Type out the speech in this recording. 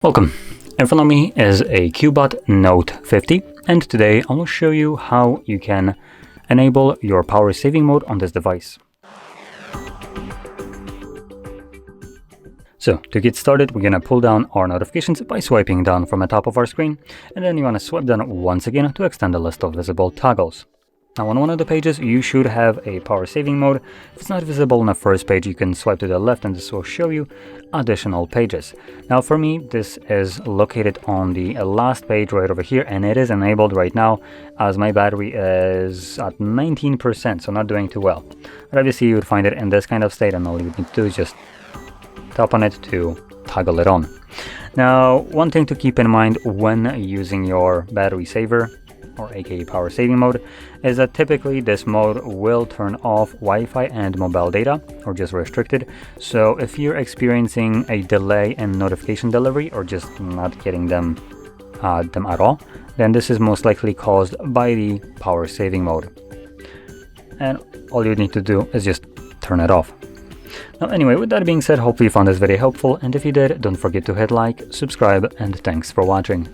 Welcome. In front of me is a Cubot Note 50, and today I will show you how you can enable your power saving mode on this device. So to get started, we're going to pull down our notifications by swiping down from the top of our screen, and then you want to swipe down once again to extend the list of visible toggles. Now on one of the pages you should have a power saving mode. If it's not visible on the first page, you can swipe to the left and this will show you additional pages. Now for me, this is located on the last page right over here, and it is enabled right now as my battery is at 19%, so not doing too well. But obviously you would find it in this kind of state, and all you need to do is just tap on it to toggle it on. Now one thing to keep in mind when using your battery saver, or aka power saving mode, is that typically this mode will turn off Wi-Fi and mobile data, or just restricted. So if you're experiencing a delay in notification delivery or just not getting them at all, then this is most likely caused by the power saving mode. And all you need to do is just turn it off. Now anyway, with that being said, hopefully you found this video helpful, and if you did, don't forget to hit like, subscribe, and thanks for watching.